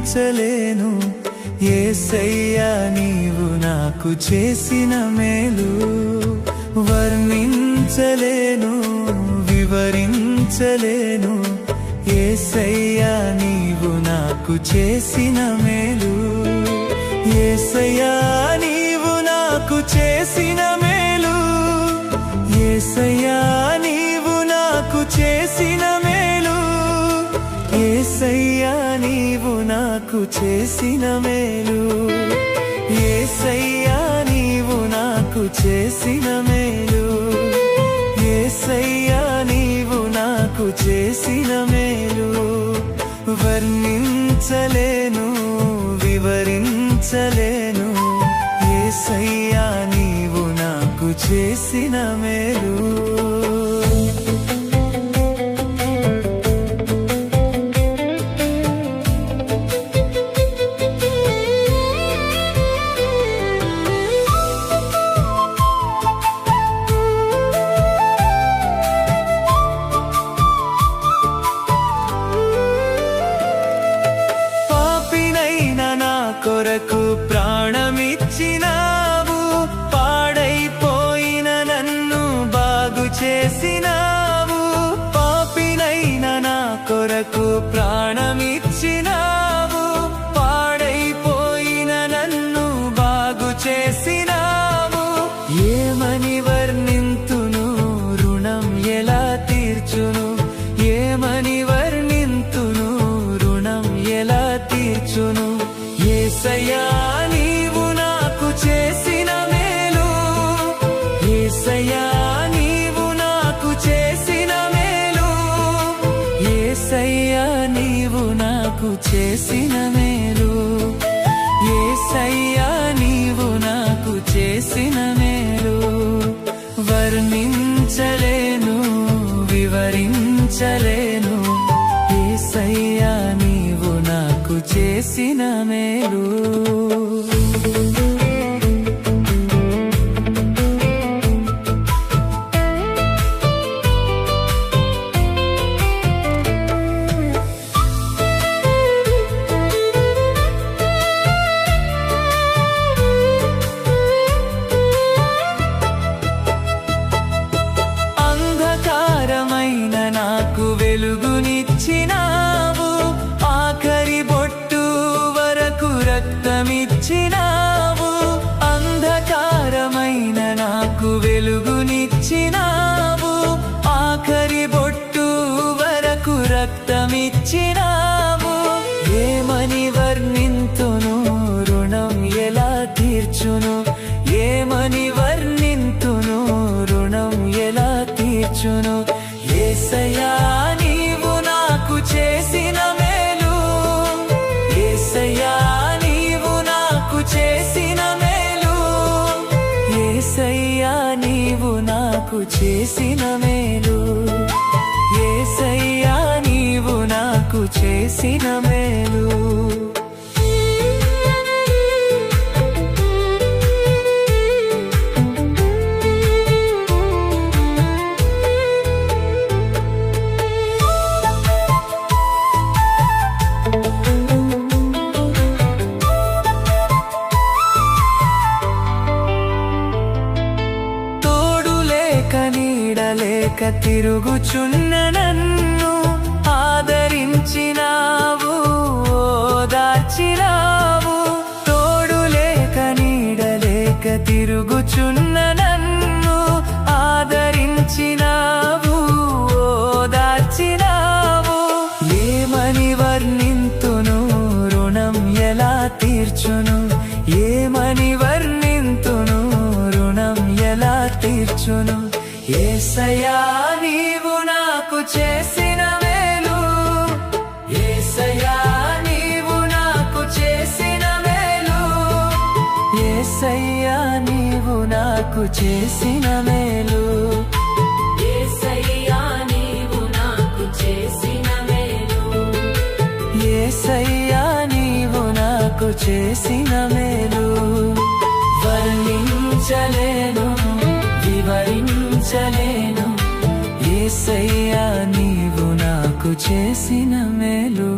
వర్ణించలేను యేసయ్యా నీవు నాకు చేసిన మేలు. వర్ణించలేను వివరించలేను యేసయ్యా నీవు నాకు చేసిన మేలు. యేసయ్యా నీవు నాకు చేసిన మేలు. యేసయ్యా నీవు నాకు చేసిన మేలు. యేసయ్యా నీవు నాకు చేసిన మేలు. యేసయ్యా నీవు నాకు చేసిన మేలు. యేసయ్యా నీవు నాకు చేసిన మేలు. వర్ణించలేను వివరించలేను యేసయ్యా నీవు నాకు చేసిన మేలు. కొరకు ప్రాణమిచ్చినావు, పాడైపోయిన నన్ను బాగు చేసినావు. పాపినైన నా కొరకు ప్రాణమిచ్చినావు, పాడైపోయిన నన్ను బాగు చేసినావు. ఏమని వర్ణింతును రుణం ఎలా తీర్చును? ఏమని వర్ణింతును రుణం ఎలా తీర్చును? యేసయ్యా నీవు నాకు చేసిన మేలు. యేసయ్యా నీవు నాకు చేసిన మేలు. యేసయ్యా నీవు నాకు చేసిన మేలు. యేసయ్యా నీవు నాకు చేసిన మేలు. వర్ణించలేను వివరించలేను యేసయ్యా నీవు నాకు చేసిన మేలు. అంధకారమైన నాకు వెలుగునిచ్చినావు, ఆఖరి బొట్టు వరకు రక్తమిచ్చినావు. అంధకారమైన నాకు వెలుగునిచ్చినావు, ఆఖరి బొట్టు వరకు రక్తమిచ్చినావు. ఏమని వర్ణింతును రుణం ఎలా తీర్చును? ఏమని వర్ణింతును రుణం ఎలా తీర్చును? యేసయ్యా నీవు నాకు చేసిన మేలు. యేసయ్యా నీవు నాకు చేసిన మేలు. యేసయ్యా నీవు నాకు చేసిన మేలు. యేసయ్యా నీవు నాకు చేసిన మేలు. నీడలేక తిరుగుచున్న నన్ను ఆదరించినావు, ఓదార్చినావు. తోడు లేక నీడలేక తిరుగుచున్న నన్ను ఆదరించినావు, ఓదార్చినావు. ఏమని వర్ణింతును రుణం ఎలా తీర్చును? ఏమని వర్ణింతును రుణం ఎలా తీర్చును? యేసయ్యా నీవు నాకు చేసిన మేలు. యేసయ్యా నీవు నాకు చేసిన మేలు. యేసయ్యా నీవు నాకు చేసిన మేలు. యేసయ్యా నీవు నాకు చేసిన మేలు. యేసయ్యా నీవు నాకు చేసిన మేలు. వర్ణించలేను వివరించలేను యేసయ్యా నీవు నాకు చేసిన మేలు.